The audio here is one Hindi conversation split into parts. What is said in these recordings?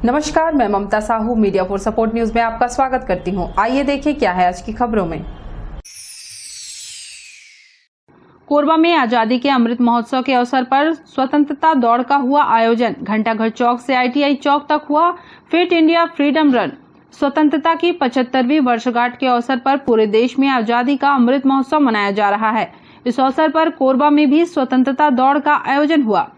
नमस्कार, मैं Mamata Sahu media for support news में आपका स्वागत करती हूं। आइए देखें क्या है आज की खबरों में। कोरबा में आजादी के अमृत महोत्सव के अवसर पर स्वतंत्रता दौड़ का हुआ आयोजन। घंटाघर चौक से ITI चौक तक हुआ फिट इंडिया फ्रीडम रन। स्वतंत्रता की 75वीं वर्षगांठ के अवसर पर पूरे देश में आजादी का अमृत महोत्सव मनाया जा रहा है। इस अवसर पर कोरबा में भी स्वतंत्रता दौड़ का आयोजन हुआ।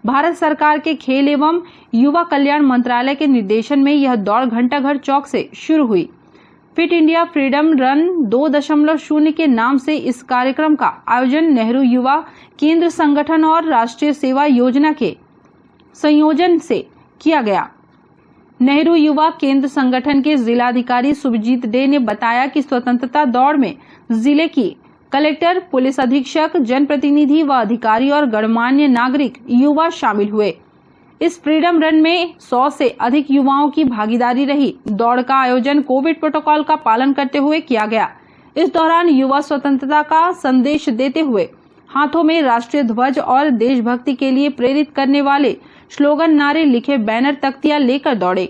भारत सरकार के खेल एवं युवा कल्याण मंत्रालय के निर्देशन में यह दौड़ घंटाघर चौक से शुरू हुई। फिट इंडिया फ्रीडम रन 2.0 के नाम से इस कार्यक्रम का आयोजन नेहरू युवा केंद्र संगठन और राष्ट्रीय सेवा योजना के संयोजन से किया गया। नेहरू युवा केंद्र संगठन के जिलाधिकारी सुभजीत डे ने बताया कि स्वतंत्रता दौड़ में जिले की कलेक्टर, पुलिस अधीक्षक, जनप्रतिनिधि व अधिकारी और गणमान्य नागरिक युवा शामिल हुए। इस फ्रीडम रन में 100 से अधिक युवाओं की भागीदारी रही। दौड़ का आयोजन कोविड प्रोटोकॉल का पालन करते हुए किया गया। इस दौरान युवा स्वतंत्रता का संदेश देते हुए हाथों में राष्ट्रीय ध्वज और देशभक्ति के लिए प्रेरित करने वाले स्लोगन, नारे लिखे बैनर, तख्तियां लेकर दौड़े।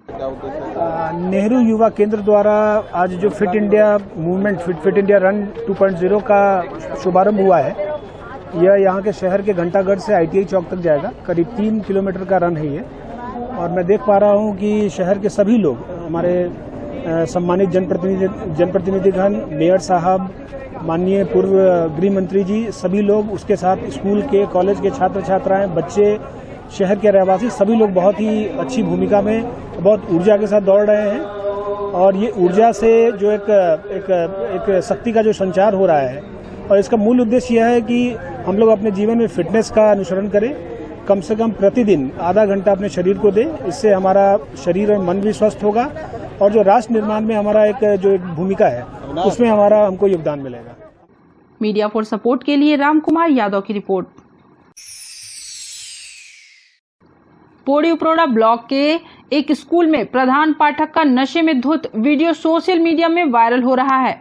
नेहरू युवा केंद्र द्वारा आज जो fit India movement fit India run 2.0 का शुभारंभ हुआ है, यह यहाँ के शहर के घंटाघर से ITI चौक तक जाएगा। करीब 3 किलोमीटर का रन है ये। और मैं देख पा रहा हूँ कि शहर के सभी लोग, हमारे सम्मानित जनप्रतिनिधिगण, मेयर साहब, माननीय पूर्व गृह मंत्री जी, सभी लोग, उसके साथ स्कूल के, कॉलेज के छात्र छात्राएं, बच्चे, शहर के रहवासी, सभी लोग बहुत ही अच्छी भूमिका में, बहुत ऊर्जा के साथ दौड़ रहे हैं। और ये ऊर्जा से जो एक शक्ति का जो संचार हो रहा है, और इसका मूल उद्देश्य यह है कि हम लोग अपने जीवन में फिटनेस का अनुसरण करें। कम से कम प्रतिदिन आधा घंटा अपने शरीर को दें। इससे हमारा शरीर और मन भी स्वस्थ होगा और जो राष्ट्र निर्माण में हमारा एक भूमिका है, उसमें हमको योगदान मिलेगा। मीडिया फॉर सपोर्ट के लिए राम कुमार यादव की रिपोर्ट। पौड़ी उपरोड़ा ब्लॉक के एक स्कूल में प्रधान पाठक का नशे में धुत वीडियो सोशल मीडिया में वायरल हो रहा है।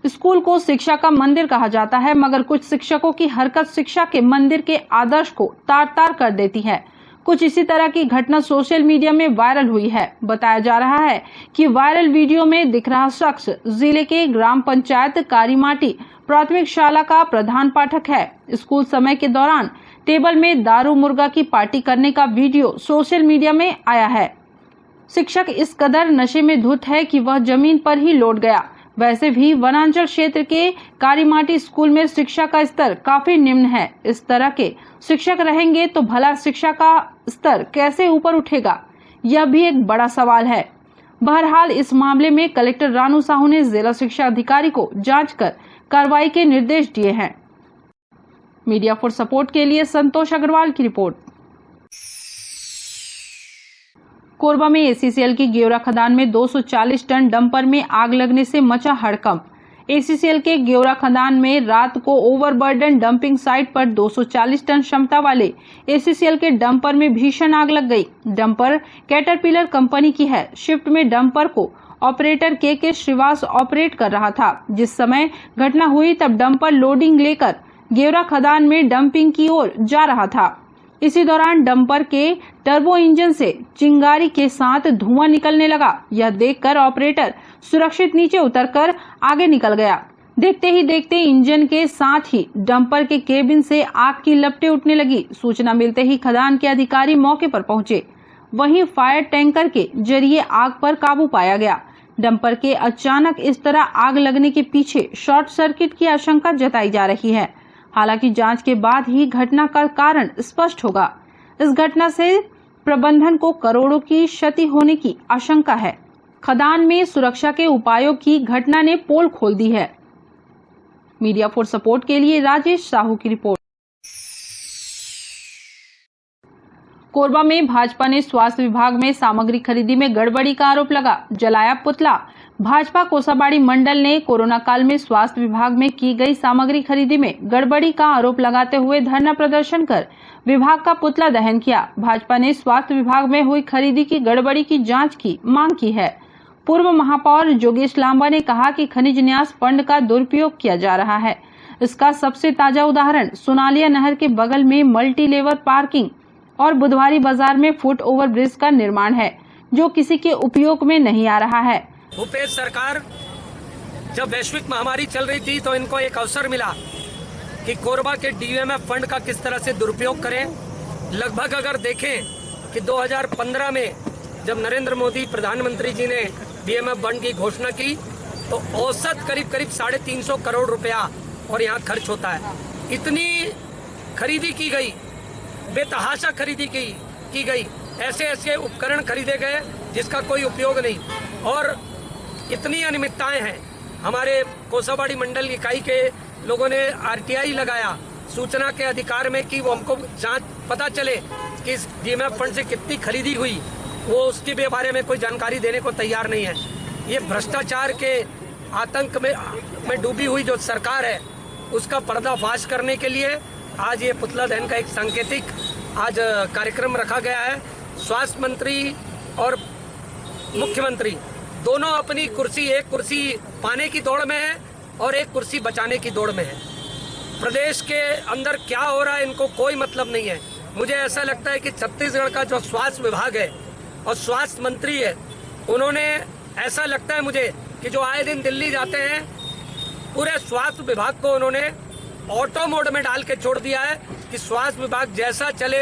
स्कूल को शिक्षा का मंदिर कहा जाता है, मगर कुछ शिक्षकों की हरकत शिक्षा के मंदिर के आदर्श को तार-तार कर देती है। कुछ इसी तरह की घटना सोशल मीडिया में वायरल हुई है। बताया जा रहा है कि वायरल वीडियो में दिख रहा शख्स जिले के ग्राम पंचायत कारीमाटी प्राथमिक शाला का प्रधान पाठक है। स्कूल समय के दौरान टेबल में दारू मुर्गा की पार्टी करने का वीडियो सोशल मीडिया में आया है। शिक्षक इस कदर नशे में धुत है कि वह जमीन पर ही लौट गया। वैसे भी वनांचल क्षेत्र के कारीमाटी स्कूल में शिक्षा का स्तर काफी निम्न है। इस तरह के शिक्षक रहेंगे तो भला शिक्षा का स्तर कैसे ऊपर उठेगा, यह भी एक बड़ा सवाल है। बहरहाल इस मामले में कलेक्टर रानू साहू ने जिला शिक्षा अधिकारी को जांच कर कार्रवाई के निर्देश दिए हैं। मीडिया फॉर सपोर्ट के लिए संतोष अग्रवाल की रिपोर्ट। कोरबा में ACCL की गेवरा खदान में 240 टन डंपर में आग लगने से मचा हड़कंप। ACCL के गेवरा खदान में रात को ओवरबर्डन डंपिंग साइट पर 240 टन क्षमता वाले ACCL के डंपर में भीषण आग लग गई। डंपर कैटरपिलर कंपनी की है। शिफ्ट में डंपर को ऑपरेटर के श्रीवास ऑपरेट कर रहा था। जिस समय घटना हुई तब डंपर लोडिंग लेकर गेवरा खदान में डंपिंग की ओर जा रहा था। इसी दौरान डंपर के टर्बो इंजन से चिंगारी के साथ धुआं निकलने लगा। यह देखकर ऑपरेटर सुरक्षित नीचे उतरकर आगे निकल गया। देखते ही देखते इंजन के साथ ही डंपर के केबिन से आग की लपटें उठने लगी। सूचना मिलते ही खदान के अधिकारी मौके पर पहुंचे। वहीं फायर टैंकर के जरिए आग पर काबू पाया गया। डंपर के अचानक इस तरह आग लगने के पीछे शॉर्ट सर्किट की आशंका जताई जा रही है। हालांकि जांच के बाद ही घटना का कारण स्पष्ट होगा। इस घटना से प्रबंधन को करोड़ों की क्षति होने की आशंका है। खदान में सुरक्षा के उपायों की घटना ने पोल खोल दी है। मीडिया फॉर सपोर्ट के लिए राजेश साहू की रिपोर्ट। कोरबा में भाजपा ने स्वास्थ्य विभाग में सामग्री खरीदी में गड़बड़ी का आरोप लगा, जलाया पुतला। भाजपा कोसाबाड़ी मंडल ने कोरोना काल में स्वास्थ्य विभाग में की गई सामग्री खरीदी में गड़बड़ी का आरोप लगाते हुए धरना प्रदर्शन कर विभाग का पुतला दहन किया। भाजपा ने स्वास्थ्य विभाग में हुई खरीदी की गड़बड़ी की जांच की मांग की है। पूर्व महापौर जोगेश लांबा ने कहा कि खनिज न्यास फंड का दुरुपयोग किया जा रहा है। इसका सबसे ताजा उदाहरण सोनालिया नहर के बगल में मल्टी लेवल पार्किंग और बुधवारी बाजार में फुट ओवर ब्रिज का निर्माण है, जो किसी के उपयोग में नहीं आ रहा है। भूपेश सरकार जब वैश्विक महामारी चल रही थी तो इनको एक अवसर मिला कि कोरबा के डीएमएफ फंड का किस तरह से दुरुपयोग करें। लगभग अगर देखें कि 2015 में जब नरेंद्र मोदी प्रधानमंत्री जी ने डीएमएफ फंड की घोषणा की तो औसत करीब 350 करोड़ रुपया और यहाँ खर्च होता है। इतनी खरीदी की गई, बेतहाशा खरीदी की गई, ऐसे उपकरण खरीदे गए जिसका कोई उपयोग नहीं, और इतनी अनियमितताएं हैं। हमारे कोसाबाड़ी मंडल इकाई के लोगों ने आरटीआई लगाया सूचना के अधिकार में कि वो हमको जांच पता चले कि इस डीएमएफ फंड से कितनी खरीदी हुई, वो उसके बारे में कोई जानकारी देने को तैयार नहीं है। ये भ्रष्टाचार के आतंक में डूबी हुई जो सरकार है उसका पर्दाफाश करने के लिए आज ये पुतला दहन का एक सांकेतिक आज कार्यक्रम रखा गया है। स्वास्थ्य मंत्री और मुख्यमंत्री दोनों अपनी कुर्सी, एक कुर्सी पाने की दौड़ में है और एक कुर्सी बचाने की दौड़ में है। प्रदेश के अंदर क्या हो रहा है इनको कोई मतलब नहीं है। मुझे ऐसा लगता है कि छत्तीसगढ़ का जो स्वास्थ्य विभाग है और स्वास्थ्य मंत्री है, उन्होंने, ऐसा लगता है मुझे कि जो आए दिन दिल्ली जाते हैं, पूरे स्वास्थ्य विभाग को उन्होंने ऑटो मोड में डाल के छोड़ दिया है कि स्वास्थ्य विभाग जैसा चले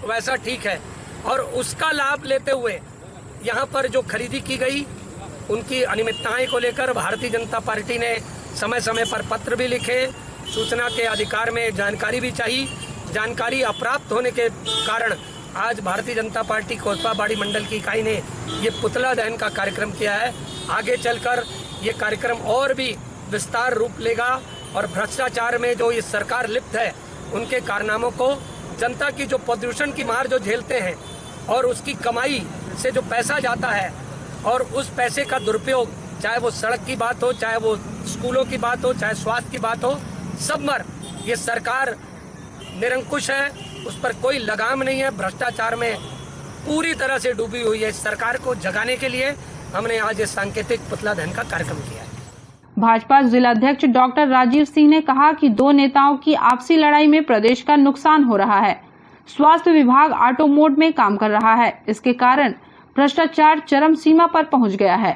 वैसा ठीक है। और उसका लाभ लेते हुए यहाँ पर जो खरीदी की गई, उनकी अनियमितताएं को लेकर भारतीय जनता पार्टी ने समय समय पर पत्र भी लिखे, सूचना के अधिकार में जानकारी भी चाहिए। जानकारी अप्राप्त होने के कारण आज भारतीय जनता पार्टी कोसाबाड़ी मंडल की इकाई ने ये पुतला दहन का कार्यक्रम किया है। आगे चलकर ये कार्यक्रम और भी विस्तार रूप लेगा और भ्रष्टाचार में जो ये सरकार लिप्त है उनके कारनामों को, जनता की जो प्रदूषण की मार जो झेलते हैं और उसकी कमाई से जो पैसा जाता है और उस पैसे का दुरुपयोग, चाहे वो सड़क की बात हो, चाहे वो स्कूलों की बात हो, चाहे स्वास्थ्य की बात हो, सब पर ये सरकार निरंकुश है, उस पर कोई लगाम नहीं है, भ्रष्टाचार में पूरी तरह से डूबी हुई है। इस सरकार को जगाने के लिए हमने आज इस सांकेतिक पुतला दहन का कार्यक्रम किया है। भाजपा जिलाध्यक्ष डॉक्टर राजीव सिंह ने कहा कि दो नेताओं की आपसी लड़ाई में प्रदेश का नुकसान हो रहा है। स्वास्थ्य विभाग ऑटो मोड में काम कर रहा है, इसके कारण भ्रष्टाचार चरम सीमा पर पहुंच गया है।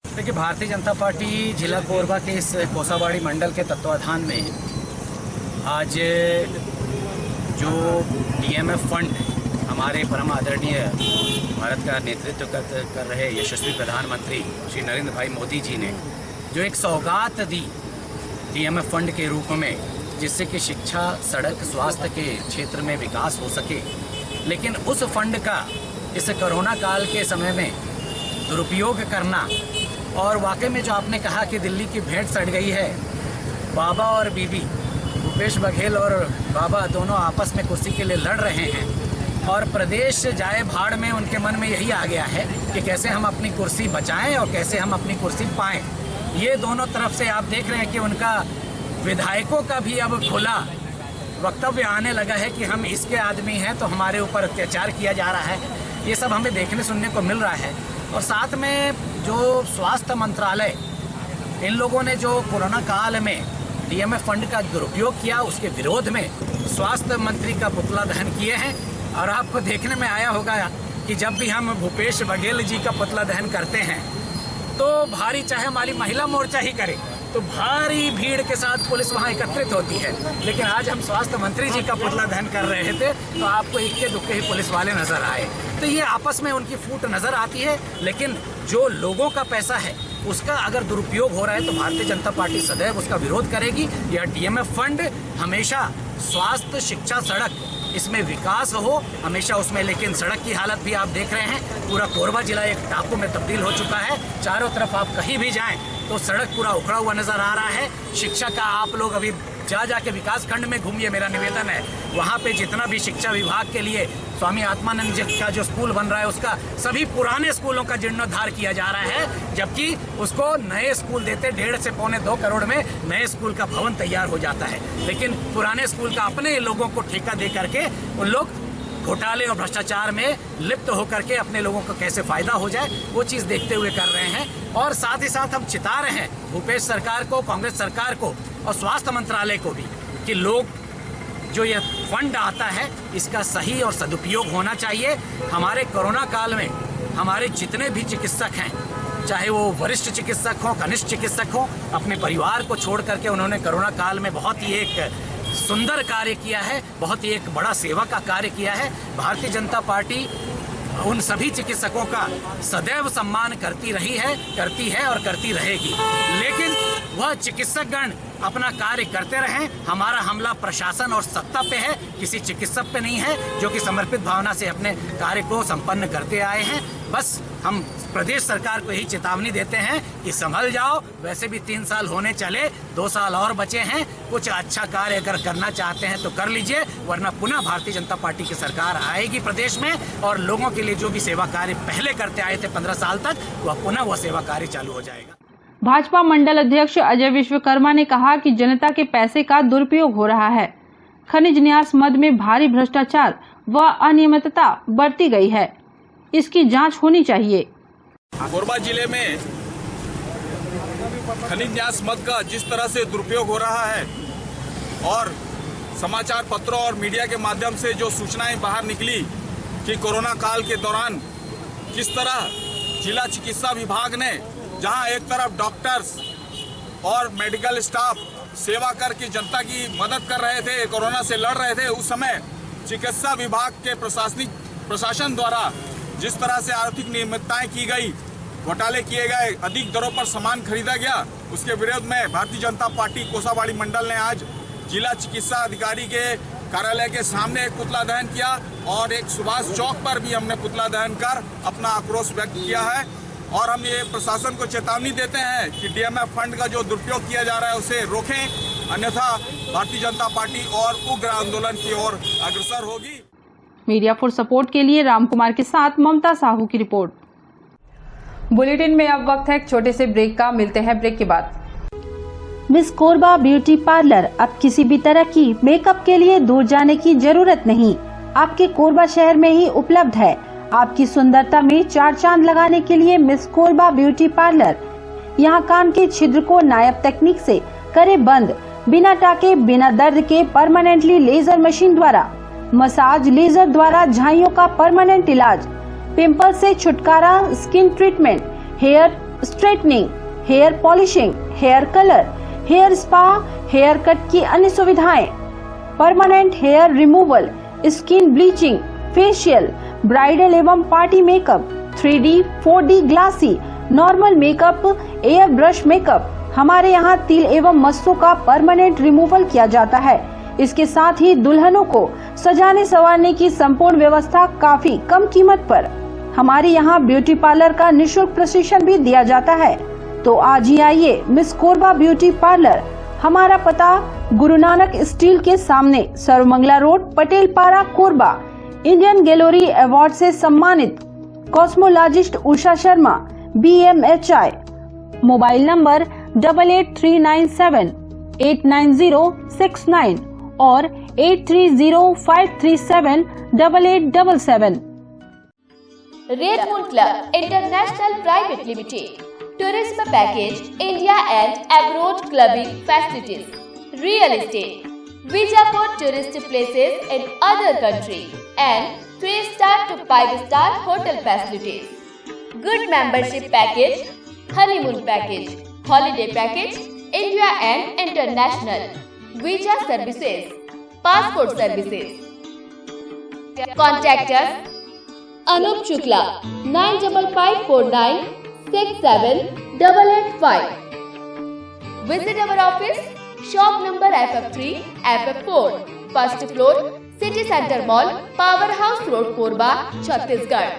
देखिए, भारतीय जनता पार्टी जिला कोरबा के इस कोसाबाड़ी मंडल के तत्वाधान में आज जो डीएमएफ फंड हमारे परम आदरणीय भारत का नेतृत्व कर रहे यशस्वी प्रधानमंत्री श्री नरेंद्र भाई मोदी जी ने जो एक सौगात दी डीएमएफ फंड के रूप में, जिससे कि शिक्षा, सड़क, स्वास्थ्य के क्षेत्र में विकास हो सके, लेकिन उस फंड का इस कोरोना काल के समय में दुरुपयोग करना, और वाकई में जो आपने कहा कि दिल्ली की भेंट सड़ गई है, बाबा और बीबी भूपेश बघेल और बाबा दोनों आपस में कुर्सी के लिए लड़ रहे हैं और प्रदेश जाए भाड़ में उनके मन में यही आ गया है कि कैसे हम अपनी कुर्सी बचाएं और कैसे हम अपनी कुर्सी पाएं। ये दोनों तरफ से आप देख रहे हैं कि उनका विधायकों का भी अब खुला वक्तव्य आने लगा है कि हम इसके आदमी हैं तो हमारे ऊपर अत्याचार किया जा रहा है। ये सब हमें देखने सुनने को मिल रहा है। और साथ में जो स्वास्थ्य मंत्रालय, इन लोगों ने जो कोरोना काल में डीएमएफ फंड का दुरुपयोग किया, उसके विरोध में स्वास्थ्य मंत्री का पुतला दहन किए हैं। और आपको देखने में आया होगा कि जब भी हम भूपेश बघेल जी का पुतला दहन करते हैं तो भारी, चाहे हमारी महिला मोर्चा ही करे, तो भारी भीड़ के साथ पुलिस वहां एकत्रित होती है। लेकिन आज हम स्वास्थ्य मंत्री जी का पुतला दहन कर रहे थे तो आपको इक्के दुक्के ही पुलिस वाले नजर आए। तो ये आपस में उनकी फूट नजर आती है। लेकिन जो लोगों का पैसा है उसका अगर दुरुपयोग हो रहा है तो भारतीय जनता पार्टी सदैव उसका विरोध करेगी। यह डीएमएफ फंड हमेशा स्वास्थ्य, शिक्षा, सड़क, इसमें विकास हो हमेशा उसमें। लेकिन सड़क की हालत भी आप देख रहे हैं, पूरा कोरबा जिला एक टापू में तब्दील हो चुका है। चारों तरफ आप कहीं भी जाएं तो सड़क पूरा उखड़ा हुआ नजर आ रहा है। शिक्षा का आप लोग अभी जाके विकास खंड में घूमिए, मेरा निवेदन है। वहाँ पे जितना भी शिक्षा विभाग के लिए स्वामी आत्मानंद जी का जो स्कूल बन रहा है, उसका सभी पुराने स्कूलों का जीर्णोद्धार किया जा रहा है, जबकि उसको नए स्कूल देते 1.5 से 2 करोड़ में नए स्कूल का भवन तैयार हो जाता है। लेकिन पुराने स्कूल का अपने लोगों को ठेका दे करके उन लोग घोटाले और भ्रष्टाचार में लिप्त होकर के अपने लोगों को कैसे फायदा हो जाए वो चीज देखते हुए कर रहे हैं। और साथ ही साथ हम चिता रहे हैं भूपेश सरकार को, कांग्रेस सरकार को और स्वास्थ्य मंत्रालय को भी कि लोग जो ये फंड आता है इसका सही और सदुपयोग होना चाहिए। हमारे कोरोना काल में हमारे जितने भी चिकित्सक हैं, चाहे वो वरिष्ठ चिकित्सक हों, कनिष्ठ चिकित्सक हों, अपने परिवार को छोड़ करके उन्होंने कोरोना काल में बहुत ही एक सुंदर कार्य किया है, बहुत ही एक बड़ा सेवा का कार्य किया है। भारतीय जनता पार्टी उन सभी चिकित्सकों का सदैव सम्मान करती रही है, करती है और करती रहेगी। लेकिन वह चिकित्सकगण अपना कार्य करते रहें। हमारा हमला प्रशासन और सत्ता पे है, किसी चिकित्सक पे नहीं है, जो कि समर्पित भावना से अपने कार्य को संपन्न करते आए हैं। बस हम प्रदेश सरकार को यही चेतावनी देते हैं कि संभल जाओ। वैसे भी 3 साल होने चले, 2 साल और बचे हैं। कुछ अच्छा कार्य अगर करना चाहते हैं तो कर लीजिए, वरना पुनः भारतीय जनता पार्टी की सरकार आएगी प्रदेश में और लोगों के लिए जो भी सेवा कार्य पहले करते आए थे 15 साल तक, वह पुनः वह सेवा कार्य चालू हो जाएगा। भाजपा मंडल अध्यक्ष अजय विश्वकर्मा ने कहा कि जनता के पैसे का दुरुपयोग हो रहा है। खनिज न्यास मद में भारी भ्रष्टाचार व अनियमितता बरती गई है, इसकी जांच होनी चाहिए। कोरबा जिले में खनिज न्यास मद का जिस तरह से दुरुपयोग हो रहा है और समाचार पत्रों और मीडिया के माध्यम से जो सूचनाएं बाहर निकली कि कोरोना काल के दौरान किस तरह जिला चिकित्सा विभाग ने, जहां एक तरफ डॉक्टर्स और मेडिकल स्टाफ सेवा करके जनता की मदद कर रहे थे, कोरोना से लड़ रहे थे, उस समय चिकित्सा विभाग के प्रशासन द्वारा जिस तरह से आर्थिक नियमितताएं की गई, घोटाले किए गए, अधिक दरों पर सामान खरीदा गया, उसके विरोध में भारतीय जनता पार्टी कोसाबाड़ी मंडल ने आज जिला चिकित्सा अधिकारी के कार्यालय के सामने एक पुतला दहन किया और एक सुभाष चौक पर भी हमने पुतला दहन कर अपना आक्रोश व्यक्त किया है। और हम ये प्रशासन को चेतावनी देते हैं कि डीएमएफ फंड का जो दुरुपयोग किया जा रहा है उसे रोकें, अन्यथा भारतीय जनता पार्टी और उग्र आंदोलन की ओर अग्रसर होगी। मीडिया फॉर सपोर्ट के लिए रामकुमार के साथ ममता साहू की रिपोर्ट। बुलेटिन में अब वक्त है एक छोटे से ब्रेक का, मिलते हैं ब्रेक के बाद। मिस कोरबा ब्यूटी पार्लर अब किसी भी तरह की मेकअप के लिए दूर जाने की जरूरत नहीं, आपके कोरबा शहर में ही उपलब्ध है। आपकी सुंदरता में 4 चांद लगाने के लिए मिस कोरबा ब्यूटी पार्लर। यहाँ कान के छिद्र को नायाब तकनीक से करे बंद, बिना टाके बिना दर्द के परमानेंटली लेजर मशीन द्वारा, मसाज लेजर द्वारा झाइयों का परमानेंट इलाज, पिंपल से छुटकारा, skin treatment, hair straightening, hair polishing, hair colour, hair spa, hair cut की अन्य सुविधाएं, permanent hair removal, skin bleaching, facial, bridal एवं party makeup, 3D, 4D glassy, normal makeup, air brush makeup. हमारे यहाँ तिल एवं मस्सों का परमानेंट रिमूवल किया जाता है। इसके साथ ही दुल्हनों को सजाने संवारने की संपूर्ण व्यवस्था काफी कम कीमत पर। हमारे यहाँ ब्यूटी पार्लर का निःशुल्क प्रशिक्षण भी दिया जाता है। तो आज ही आइए मिस कोरबा ब्यूटी पार्लर। हमारा पता गुरु नानक स्टील के सामने, सर्वमंगला रोड, पटेल पारा, कोरबा। इंडियन गैलरी अवार्ड से सम्मानित cosmologist Usha Sharma, BMHI। Mobile number 8839789069 और 8305378877। Red moon club international private limited, tourism package, India and abroad clubbing facilities, real estate, visa for tourist places in other country and 3-star to 5-star hotel facilities, good membership package, honeymoon package, holiday package, India and international, visa services, passport services. Contact us Anup Shukla 9549678885. Visit our office, shop number FF3, FF4, first floor, City Center Mall, Powerhouse Road, Korba, Chhattisgarh.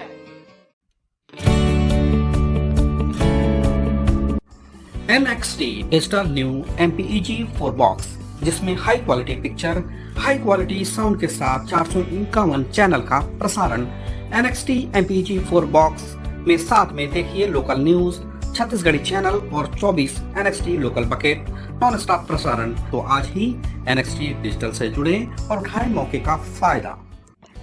NXT digital new MPEG 4 box, जिसमें high quality picture, high quality sound के साथ 451 चैनल का प्रसारण। NXT MPEG 4 बॉक्स में साथ में देखिए लोकल न्यूज, छत्तीसगढ़ी चैनल और 24 NXT local bucket non stop प्रसारण। तो आज ही NXT डिजिटल से जुड़े और उठाएं मौके का फायदा।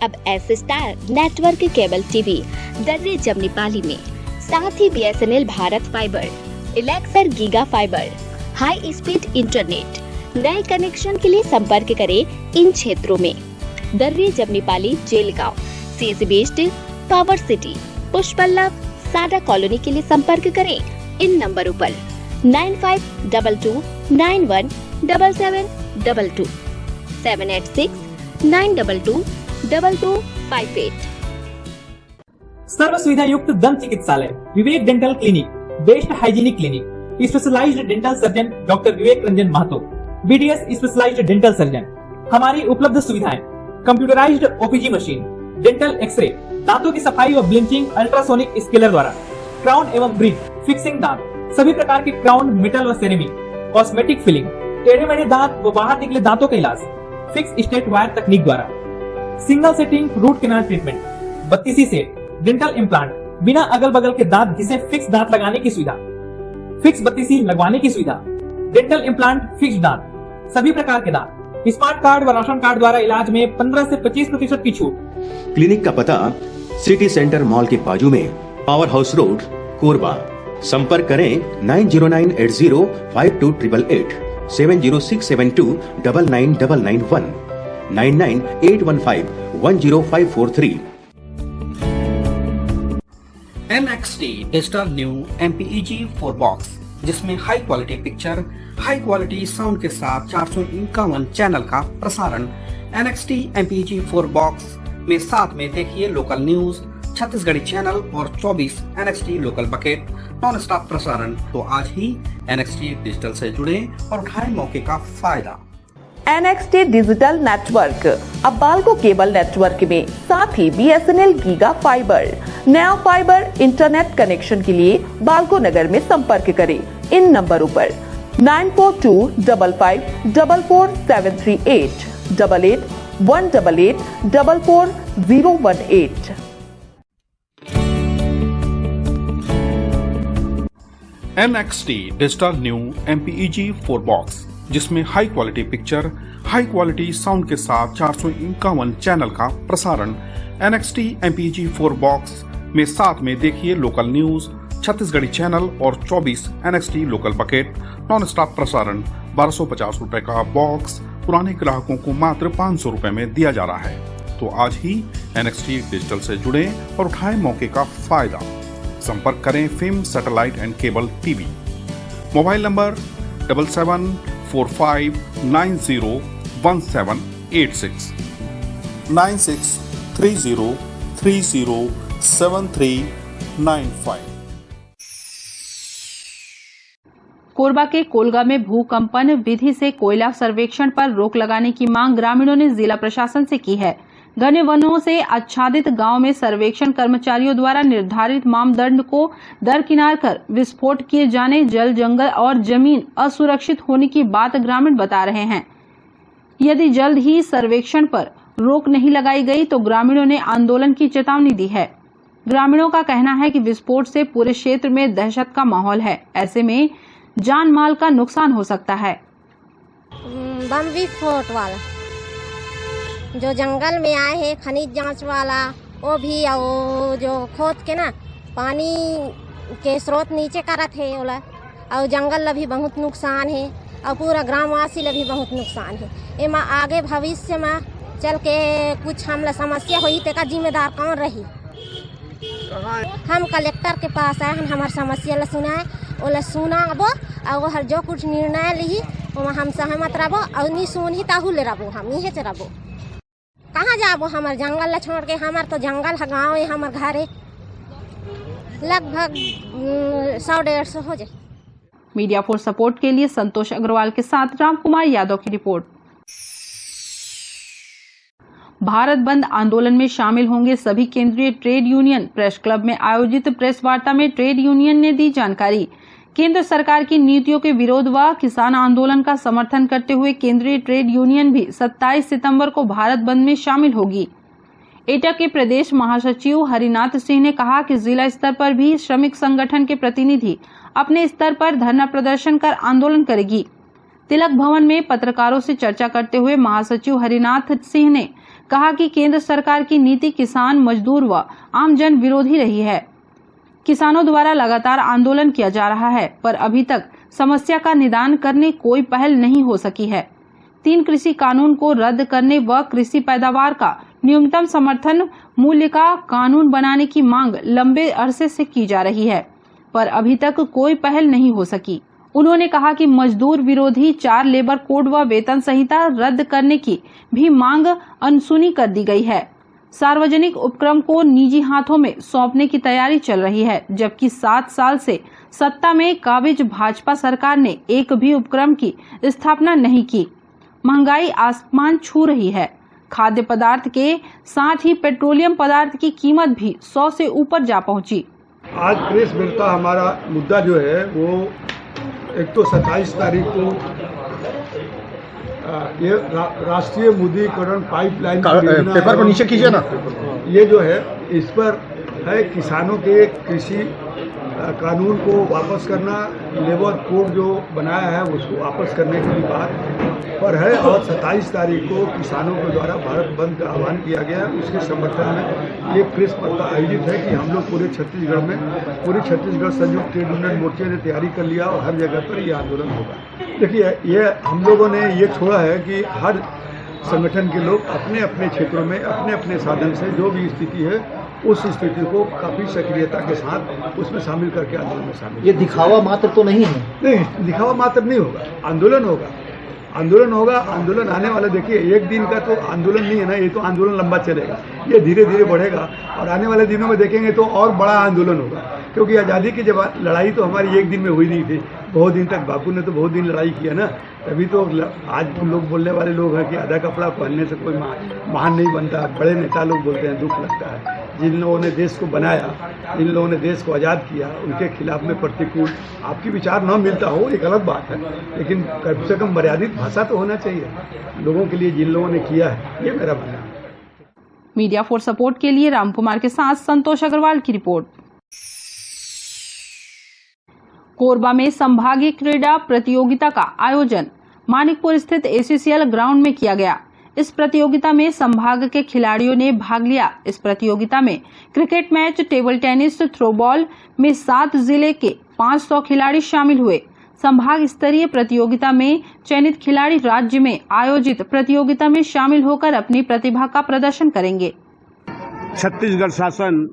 अब S star network cable TV Darre Jamnipali में, साथ ही BSNL भारत फाइबर, इलेक्सर giga fibre, high speed internet, नए कनेक्शन के लिए संपर्क करें इन क्षेत्रों में Darre Jamnipali Jelgaon, CSC based power city, Pushpallav, SADA colony के लिए संपर्क करें इन नंबरों पर 9522917722 786-922-2258। सर्व सुविधा युक्त दंत चिकित्सालय Vivek dental clinic, best hygienic clinic, specialised dental surgeon doctor Vivek Ranjan Mahato, BDS specialised dental surgeon. हमारी उपलब्ध सुविधाएं computerised OPG machine, dental x-ray, दांतों की सफाई व ब्लीचिंग अल्ट्रासोनिक स्केलर द्वारा, क्राउन एवं ब्रिज, फिक्सिंग दांत, सभी प्रकार के क्राउन, मेटल व सेरेमिक, कॉस्मेटिक फिलिंग, टेढ़े मेढ़े दांत व बाहर निकले दांतों का इलाज फिक्स स्टेट वायर तकनीक द्वारा, single sitting root canal treatment, 32 set, dental implant, बिना अगल बगल के दांत घिसे फिक्स दांत लगाने की सुविधा, फिक्स 32 लगवाने की सुविधा, डेंटल इम्प्लांट, फिक्स दांत, सभी प्रकार के दांत, स्मार्ट कार्ड व राशन कार्ड द्वारा इलाज में 15 से 25% की छूट। क्लिनिक का पता सिटी सेंटर मॉल के बाजू में, पावर हाउस रोड, कोरबा। संपर्क करें 9098052888, 70672999991, 9981510543। NXT digital new MPEG 4 box, जिसमें high quality picture, high quality sound के साथ 451 चैनल का प्रसारण। NXT MPEG 4 बॉक्स में साथ में देखिए लोकल न्यूज, छत्तीसगढ़ी चैनल और 24 NXT local bucket non stop प्रसारण। तो आज ही NXT डिजिटल से जुड़े और उठाएं मौके का फायदा। NXT डिजिटल नेटवर्क अब बाल्को केबल नेटवर्क में, साथ ही BSNL गीगा फाइबर। नया फाइबर इंटरनेट कनेक्शन के लिए बाल्को नगर में संपर्क करें इन नंबरों पर 9425544738, 8818844018। NXT digital new MPEG 4 box, जिसमें high quality picture, high quality sound के साथ 451 चैनल का प्रसारण। NXT MPEG 4 बॉक्स में साथ में देखिए लोकल न्यूज, छत्तीसगढ़ी चैनल और 24 NXT local bucket non stop प्रसारण। 1250 रुपए का बॉक्स पुराने ग्राहकों को मात्र 500 रुपए में दिया जा रहा है। तो आज ही NXT डिजिटल से जुड़े और उठाएं मौके का फायदा। संपर्क करें film satellite and cable TV. Mobile number 7745901786, 9630307395। Korba के कोलगा में भूकंपन विधि से कोयला सर्वेक्षण पर रोक लगाने की मांग ग्रामीणों ने जिला प्रशासन से की है। घने वनों से आच्छादित गांव में सर्वेक्षण कर्मचारियों द्वारा निर्धारित मापदंड को दरकिनार कर विस्फोट किए जाने, जल, जंगल और जमीन असुरक्षित होने की बात ग्रामीण बता रहे हैं। यदि जल्द ही सर्वेक्षण पर रोक नहीं लगाई गई तो ग्रामीणों ने आंदोलन की चेतावनी दी है। ग्रामीणों का कहना है कि विस्फोट से पूरे क्षेत्र में दहशत का माहौल है, ऐसे में जान माल का नुकसान हो सकता है। बम विस्फोट वाला जो जंगल में आए हैं, खनिज जांच वाला, वो भी और जो खोद के ना पानी के स्रोत नीचे करत है ओला, और जंगल ला भी बहुत नुकसान है और पूरा ग्रामवासी ला भी बहुत नुकसान है। एमा आगे भविष्य में चल के कुछ हमला समस्या हुई तो का जिम्मेदार कौन रही? हम कलेक्टर के पास आए, हमार समस्या ला सुनाए, ओला सुनाबो और हर जो कुछ निर्णय ली वो हम सहमत रहबो, और नहीं सुनही ताहू ले रहबो, हम यहीं से रहबो। कहाँ जाबो? हमार जंगल ला छोड़ के, हमार तो जंगल है, गाँव है, हमार घर है, लगभग 100-150 हो जाए। मीडिया फॉर सपोर्ट के लिए संतोष अग्रवाल के साथ राम कुमार यादव की रिपोर्ट। भारत बंद आंदोलन में शामिल होंगे सभी केंद्रीय ट्रेड यूनियन। प्रेस क्लब में आयोजित प्रेस वार्ता में ट्रेड यूनियन ने दी जानकारी। केंद्र सरकार की नीतियों के विरोध व किसान आंदोलन का समर्थन करते हुए केंद्रीय ट्रेड यूनियन भी 27 सितंबर को भारत बंद में शामिल होगी। एटा के प्रदेश महासचिव हरिनाथ सिंह ने कहा कि जिला स्तर पर भी श्रमिक संगठन के प्रतिनिधि अपने स्तर पर धरना प्रदर्शन कर आंदोलन करेगी। तिलक भवन में पत्रकारों से चर्चा करते हुए महासचिव हरिनाथ सिंह ने कहा कि केंद्र सरकार की नीति किसान, मजदूर व आम जन विरोधी रही है। किसानों द्वारा लगातार आंदोलन किया जा रहा है, पर अभी तक समस्या का निदान करने कोई पहल नहीं हो सकी है। 3 कृषि कानून को रद्द करने व कृषि पैदावार का न्यूनतम समर्थन मूल्य का कानून बनाने की मांग लंबे अरसे से की जा रही है, पर अभी तक कोई पहल नहीं हो सकी। उन्होंने कहा कि मजदूर विरोधी 4 लेबर कोड व वेतन संहिता रद्द करने की भी मांग अनसुनी कर दी गई है। सार्वजनिक उपक्रम को निजी हाथों में सौंपने की तैयारी चल रही है, जबकि 7 साल से सत्ता में काबिज भाजपा सरकार ने एक भी उपक्रम की स्थापना नहीं की। महंगाई आसमान छू रही है। खाद्य पदार्थ के साथ ही पेट्रोलियम पदार्थ की कीमत भी 100 से ऊपर जा पहुंची। आज प्रेस बिल का हमारा मुद्दा जो है वो एक तो 27 तारीख को ये राष्ट्रीय मुद्रीकरण पाइपलाइन पेपर को नीचे कीजिए ना, ये जो है इस पर है किसानों के कृषि कानून को वापस करना, लेबर कोड जो बनाया है उसको वापस करने की बात पर है। और 27 तारीख को किसानों के द्वारा भारत बंद का आह्वान किया गया है। उसके समर्थन में ये प्रेस वार्ता आयोजित है कि हम लोग पूरे छत्तीसगढ़ संयुक्त ट्रेड यूनियन मोर्चे ने तैयारी कर लिया और हर जगह पर ये आंदोलन होगा। देखिए, ये हम लोगों ने ये छोड़ा है कि हर संगठन के लोग अपने अपने क्षेत्रों में अपने अपने साधन से जो भी स्थिति है उस स्थिति को काफ़ी सक्रियता के साथ उसमें शामिल करके आंदोलन में शामिल। ये दिखावा मात्र तो नहीं है? नहीं, दिखावा मात्र नहीं होगा, आंदोलन होगा। आंदोलन आने वाला, देखिए एक दिन का तो आंदोलन नहीं है ना, ये तो आंदोलन लंबा चलेगा, ये धीरे धीरे बढ़ेगा और आने वाले दिनों में देखेंगे तो और बड़ा आंदोलन होगा। क्योंकि आज़ादी की जब लड़ाई तो हमारी एक दिन में हुई नहीं थी, बहुत दिन तक बापू ने तो बहुत दिन लड़ाई किया ना, तभी तो आज तो लोग बोलने वाले लोग हैं कि आधा कपड़ा पहनने से कोई महान नहीं बनता। बड़े नेता लोग बोलते हैं, दुख लगता है। जिन लोगों ने देश को बनाया, जिन लोगों ने देश को आज़ाद किया, उनके खिलाफ में प्रतिकूल आपकी विचार न मिलता हो एक अलग बात है, लेकिन कम से कम मर्यादित भाषा तो होना चाहिए लोगों के लिए, जिन लोगों ने किया है। ये मेरा मानना है। मीडिया फॉर सपोर्ट के लिए रामकुमार के साथ संतोष अग्रवाल की रिपोर्ट। कोरबा में संभागीय क्रीड़ा प्रतियोगिता का आयोजन मानिकपुर स्थित ACCL ग्राउंड में किया गया। इस प्रतियोगिता में संभाग के खिलाड़ियों ने भाग लिया। इस प्रतियोगिता में cricket match, table tennis, throwball में 7 जिले के 500 खिलाड़ी शामिल हुए। संभाग स्तरीय प्रतियोगिता में चयनित खिलाड़ी राज्य में आयोजित प्रतियोगिता में शामिल होकर अपनी प्रतिभा का प्रदर्शन करेंगे। छत्तीसगढ़ शासन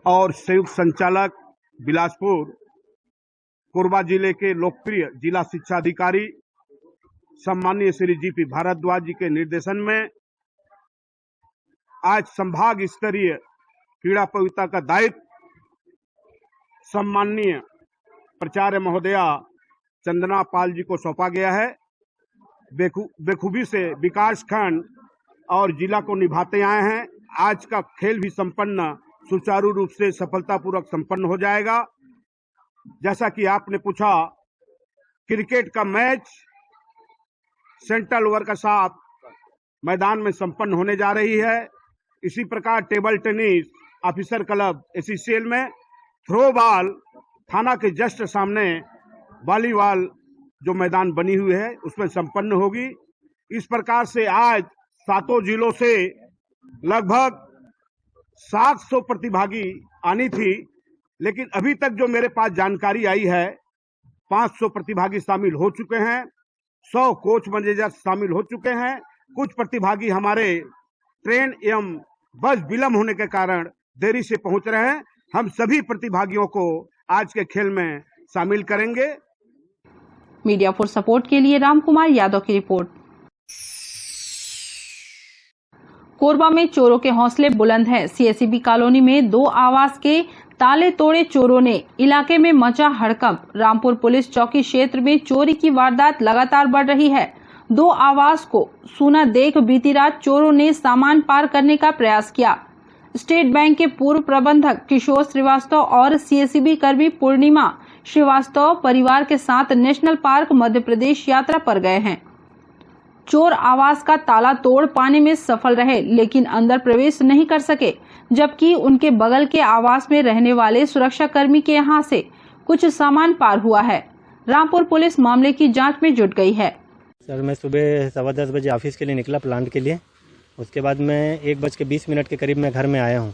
और संयुक्त संचालक बिलासपुर कोरबा जिले के लोकप्रिय जिला शिक्षा अधिकारी सम्मानीय श्री GP भारद्वाज जी के निर्देशन में आज संभाग स्तरीय क्रीड़ा प्रतियोगिता का दायित्व सम्मानीय प्राचार्य महोदया चंदना पाल जी को सौंपा गया है। बेखूबी से विकास खंड और जिला को निभाते आए हैं। आज का खेल भी संपन्न सुचारू रूप से सफलतापूर्वक संपन्न हो जाएगा। जैसा कि आपने पूछा, क्रिकेट का मैच सेंट्रल ओवर का साथ मैदान में संपन्न होने जा रही है। इसी प्रकार table tennis officer club ACCL में, थ्रो बॉल थाना के जस्ट सामने वॉलीबॉल जो मैदान बनी हुई है उसमें संपन्न होगी। इस प्रकार से आज 7 जिलों से लगभग 700 प्रतिभागी आनी थी, लेकिन अभी तक जो मेरे पास जानकारी आई है 500 प्रतिभागी शामिल हो चुके हैं, 100 कोच मैनेजर शामिल हो चुके हैं। कुछ प्रतिभागी हमारे ट्रेन एवं बस विलंब होने के कारण देरी से पहुंच रहे हैं। हम सभी प्रतिभागियों को आज के खेल में शामिल करेंगे। मीडिया फॉर सपोर्ट के लिए रामकुमार यादव की रिपोर्ट। कोरबा में चोरों के हौसले बुलंद हैं। CSEB कॉलोनी में 2 आवास के ताले तोड़े चोरों ने इलाके में मचा हड़कंप। रामपुर पुलिस चौकी क्षेत्र में चोरी की वारदात लगातार बढ़ रही है। 2 आवास को सूना देख बीती रात चोरों ने सामान पार करने का प्रयास किया। स्टेट बैंक के पूर्व प्रबंधक किशोर श्रीवास्तव और CSEB कर्मी पूर्णिमा श्रीवास्तव परिवार के साथ नेशनल पार्क मध्य प्रदेश यात्रा पर गए हैं। चोर आवास का ताला तोड़ पाने में सफल रहे, लेकिन अंदर प्रवेश नहीं कर सके, जबकि उनके बगल के आवास में रहने वाले सुरक्षा कर्मी के यहां से कुछ सामान पार हुआ है। रामपुर पुलिस मामले की जांच में जुट गई है। सर, मैं सुबह 10:15 बजे ऑफिस के लिए निकला प्लांट के लिए। उसके बाद मैं 1:20 के करीब मैं घर में आया हूँ,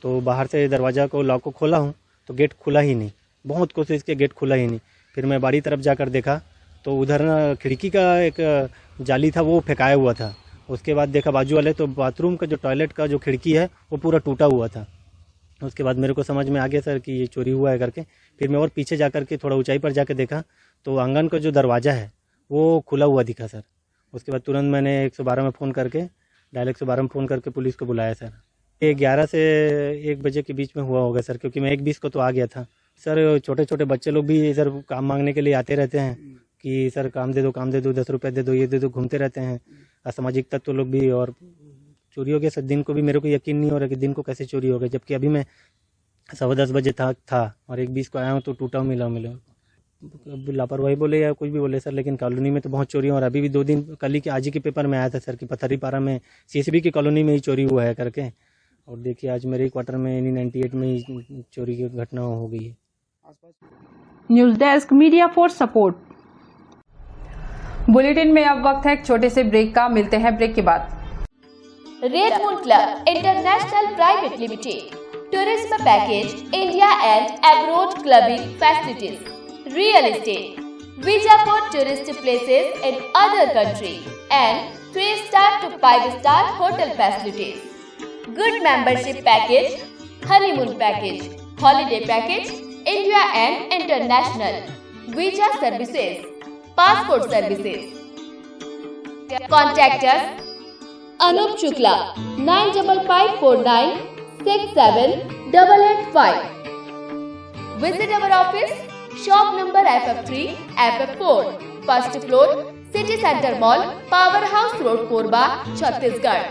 तो बाहर से दरवाज़ा को लॉक को खोला हूँ तो गेट खुला ही नहीं। बहुत कोशिश की, गेट खुला ही नहीं। फिर मैं बाड़ी तरफ जाकर देखा तो उधर ना खिड़की का एक जाली था वो फेंकाया हुआ था। उसके बाद देखा बाजू वाले तो बाथरूम का जो टॉयलेट का जो खिड़की है वो पूरा टूटा हुआ था। उसके बाद मेरे को समझ में आ गया सर कि ये चोरी हुआ है करके। फिर मैं और पीछे जाकर के थोड़ा ऊंचाई पर जाकर देखा तो आंगन का जो दरवाज़ा है वो खुला हुआ दिखा सर। उसके बाद तुरंत मैंने 112 में फ़ोन करके डायल 112 में फ़ोन करके पुलिस को बुलाया सर। ये 11 से 1 बजे के बीच में हुआ होगा सर, क्योंकि मैं 1:20 को तो आ गया था सर। छोटे छोटे बच्चे लोग भी सर काम मांगने के लिए आते रहते हैं कि सर काम दे दो 10 रुपये दे दो, ये दे दो, घूमते रहते हैं असामाजिक तत्व लोग भी। और चोरी हो गया सर। दिन को भी मेरे को यकीन नहीं हो रहा कि दिन को कैसे चोरी हो गया, जबकि अभी मैं 10:15 बजे था और 1:20 को आया हूँ तो टूटा मिला। लापरवाही बोले या कुछ भी बोले सर, लेकिन कॉलोनी में तो बहुत चोरी हो। और अभी भी 2 दिन कल ही के आज ही के पेपर में आया था सर कि पथरीपारा में CSB की कॉलोनी में ही चोरी हुआ है करके। और देखिए आज मेरे क्वार्टर में 98 में ही चोरी की घटना हो गई है। News desk media for support. Bulletin में अब वक्त है एक छोटे से ब्रेक का, मिलते हैं ब्रेक के बाद। Red moon club international private limited, tourism package, India and abroad clubbing facilities, real estate, visa for tourist places in other country and 3-star to 5-star hotel facilities. Good membership package, honeymoon package, holiday package, India and international, visa services, passport services. Contact us Anup Shukla 9554967885. Visit our office, shop number FF3, FF4, first floor, City Center Mall, Power House Road, Korba, Chhattisgarh.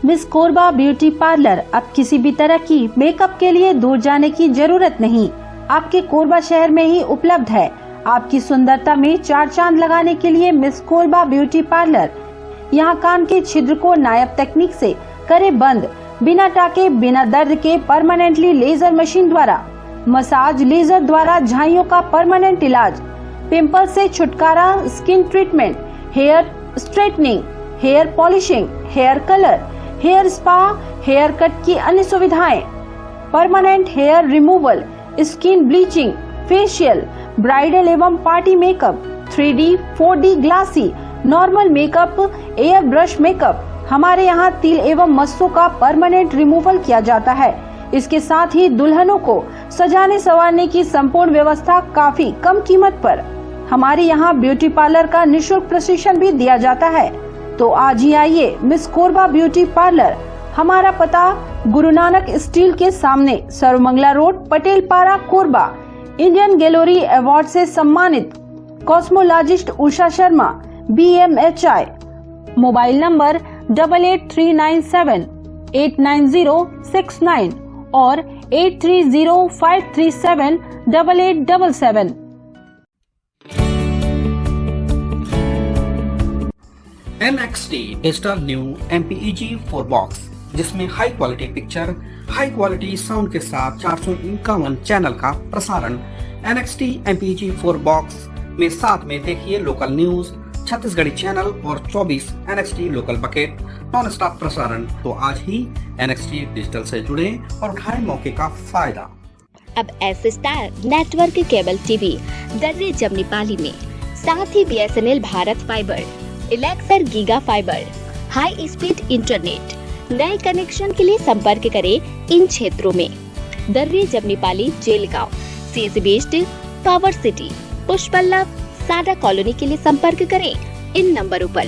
Miss Korba beauty parlour अब किसी भी तरह की मेकअप के लिए दूर जाने की जरूरत नहीं, आपके कोरबा शहर में ही उपलब्ध है। आपकी सुंदरता में 4 चांद लगाने के लिए मिस कोरबा ब्यूटी पार्लर। यहाँ कान के छिद्र को नायाब तकनीक से करे बंद, बिना टाके बिना दर्द के परमानेंटली लेजर मशीन द्वारा, मसाज लेजर द्वारा झाइयों का परमानेंट इलाज, पिंपल से छुटकारा, skin treatment, hair straightening, hair polishing, hair colour, hair spa, hair cut की अन्य सुविधाएं, permanent hair removal, skin bleaching, facial, bridal एवं party makeup, 3D, 4D glassy, normal makeup, air brush makeup. हमारे यहाँ तिल एवं मस्सों का परमानेंट रिमूवल किया जाता है। इसके साथ ही दुल्हनों को सजाने संवारने की संपूर्ण व्यवस्था काफी कम कीमत पर। हमारे यहाँ ब्यूटी पार्लर का निःशुल्क प्रशिक्षण भी दिया जाता है। तो आज ही आइए मिस कोरबा ब्यूटी पार्लर। हमारा पता गुरु नानक स्टील के सामने, सर्वमंगला रोड, पटेल पारा, कोरबा। इंडियन गैलरी अवार्ड से सम्मानित cosmologist Usha Sharma, BMHI। Mobile number 8839789069 और 8305378877। NXT digital new MPEG 4 box, जिसमें high quality picture, high quality sound के साथ 451 चैनल का प्रसारण। NXT MPEG 4 बॉक्स में साथ में देखिए लोकल न्यूज, छत्तीसगढ़ी चैनल और 24 NXT local bucket non stop प्रसारण। तो आज ही NXT डिजिटल से जुड़े और उठाएं मौके का फायदा। अब S star network cable TV Darre Jamnipali में, साथ ही BSNL भारत फाइबर, इलेक्सर giga fibre, high speed internet. नए कनेक्शन के लिए संपर्क करें इन क्षेत्रों में: Darre Jamnipali, Jelgaon, CSB east, power city, Pushpallav, SADA colony के लिए संपर्क करें इन नंबरों पर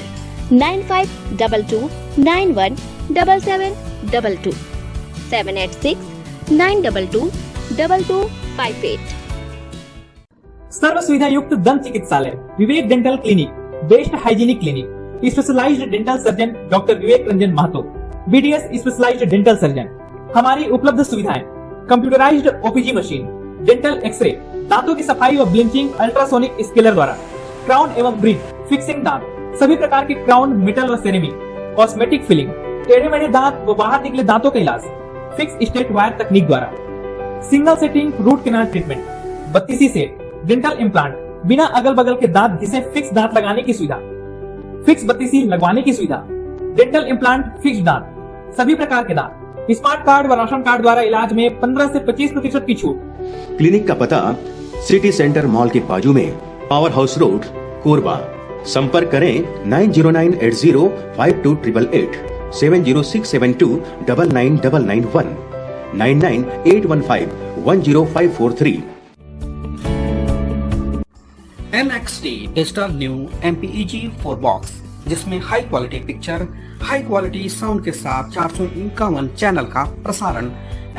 9522917722, 786-922-2258। सर्व सुविधा युक्त दंत चिकित्सालय Vivek dental clinic, best hygienic clinic, specialised dental surgeon doctor Vivek Ranjan Mahato, BDS specialised dental surgeon. हमारी उपलब्ध सुविधाएं: computerised OPG machine, dental x-ray, दांतों की सफाई व ब्लीचिंग अल्ट्रासोनिक स्केलर द्वारा, क्राउन एवं ब्रिज, फिक्सिंग दांत, सभी प्रकार के क्राउन, मेटल व सेरेमिक, कॉस्मेटिक फिलिंग, टेढ़े मेढ़े दांत व बाहर निकले दांतों का इलाज फिक्स स्टेट वायर तकनीक द्वारा, single sitting root canal treatment, 32 set, dental implant, बिना अगल बगल के दांत घिसे फिक्स दांत लगाने की सुविधा, फिक्स 32 लगवाने की सुविधा, डेंटल इम्प्लांट, फिक्स दांत, सभी प्रकार के दांत, स्मार्ट कार्ड व राशन कार्ड द्वारा इलाज में 15 से 25% की छूट। क्लिनिक का पता सिटी सेंटर मॉल के बाजू में पावर हाउस रोड कोरबा। संपर्क करें 9098052888, 7067299991, 9981510543। NXT digital new MPEG 4 box, जिसमें high quality picture, high quality sound के साथ 451 चैनल का प्रसारण।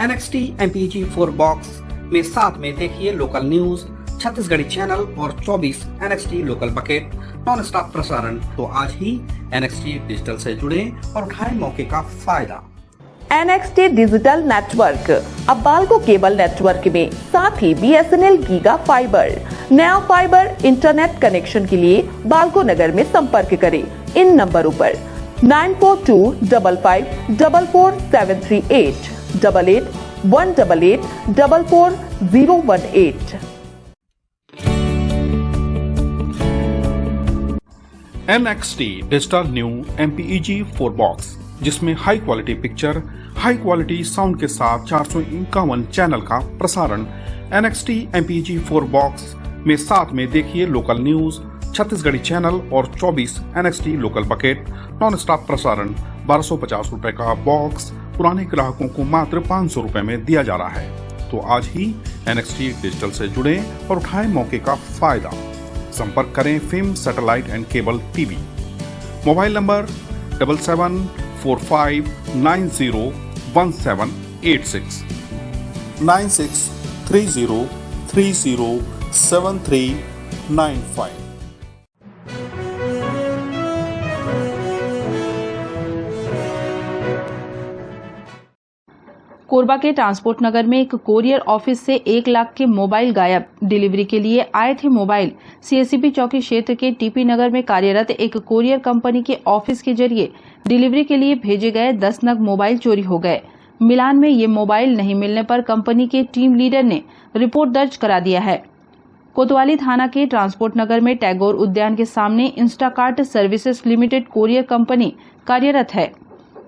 NXT MPEG 4 बॉक्स में साथ में देखिए लोकल न्यूज, छत्तीसगढ़ी चैनल और 24 NXT local bucket non stop प्रसारण। तो आज ही NXT डिजिटल से जुड़े और उठाएं मौके का फायदा। NXT डिजिटल नेटवर्क अब बाल्को केबल नेटवर्क में साथ ही BSNL गीगा फाइबर। नया फाइबर इंटरनेट कनेक्शन के लिए बाल्को नगर में संपर्क करें इन नंबरों पर 9425544738, 8818844018। NXT digital new MPEG 4 box, जिसमें high quality picture, high quality sound के साथ 451 चैनल का प्रसारण। NXT MPEG 4 बॉक्स में साथ में देखिए लोकल न्यूज, छत्तीसगढ़ी चैनल और 24 NXT local bucket non stop प्रसारण। 1250 रुपए का बॉक्स पुराने ग्राहकों को मात्र 500 रुपए में दिया जा रहा है। तो आज ही NXT डिजिटल से जुड़े और उठाएं मौके का फायदा। संपर्क करें film satellite and cable TV. Mobile number 7745901786, 9630307395। Korba के ट्रांसपोर्ट नगर में एक कोरियर ऑफिस से 1 लाख के मोबाइल गायब। डिलीवरी के लिए आए थे मोबाइल। CSCP चौकी क्षेत्र के TP नगर में कार्यरत एक कोरियर कंपनी के ऑफिस के जरिए डिलीवरी के लिए भेजे गए 10 नग मोबाइल चोरी हो गए। मिलान में ये मोबाइल नहीं मिलने पर कंपनी के टीम लीडर ने रिपोर्ट दर्ज करा दिया है। कोतवाली थाना के ट्रांसपोर्ट नगर में टैगोर उद्यान के सामने Instakart services limited courier company कार्यरत है।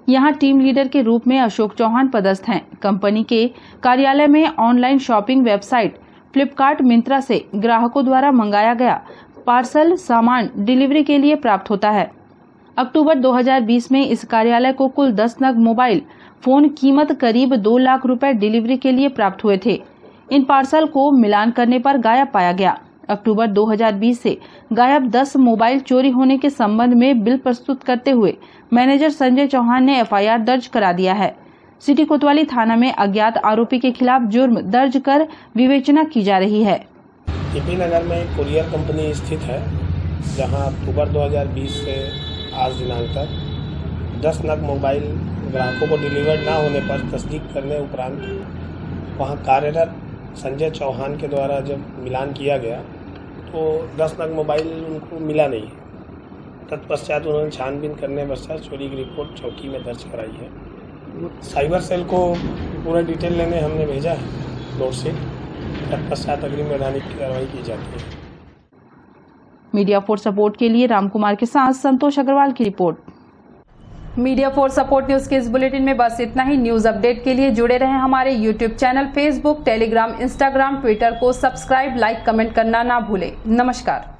यहां टीम लीडर के रूप में अशोक चौहान पदस्थ हैं। कंपनी के कार्यालय में online shopping website Flipkart Myntra से ग्राहकों द्वारा मंगाया गया पार्सल सामान डिलीवरी के लिए प्राप्त होता है। अक्टूबर 2020 में इस कार्यालय को कुल 10 नग मोबाइल फोन कीमत करीब 2 लाख रुपए डिलीवरी के लिए प्राप्त हुए थे। इन पार्सल को मिलान करने पर गायब पाया गया। अक्टूबर 2020 से गायब 10 मोबाइल चोरी होने के संबंध में बिल प्रस्तुत करते हुए मैनेजर संजय चौहान ने FIR दर्ज करा दिया है। सिटी कोतवाली थाना में अज्ञात आरोपी के खिलाफ जुर्म दर्ज कर विवेचना की जा रही है। TP नगर में एक कुरियर कंपनी स्थित है, जहां अक्टूबर 2020 से आज दिनांक तक 10 नग मोबाइल ग्राहकों को डिलीवर न होने पर तस्दीक करने उपरांत वहां कार्यरत संजय चौहान के द्वारा जब मिलान किया गया तो 10 नग मोबाइल उनको मिला नहीं। तत्पश्चात उन्होंने छानबीन करने पश्चात चोरी की रिपोर्ट चौकी में दर्ज कराई है। साइबर सेल को पूरा डिटेल लेने हमने भेजा है नोटशीट। तत्पश्चात अग्रिम वैधानिक कार्रवाई की जाती है। मीडिया फॉर सपोर्ट के लिए रामकुमार के साथ संतोष अग्रवाल की report. Media for support news के इस बुलेटिन में बस इतना ही। न्यूज अपडेट के लिए जुड़े रहें हमारे YouTube channel, Facebook, Telegram, Instagram, Twitter को सब्सक्राइब, लाइक, कमेंट करना ना भूलें। नमस्कार।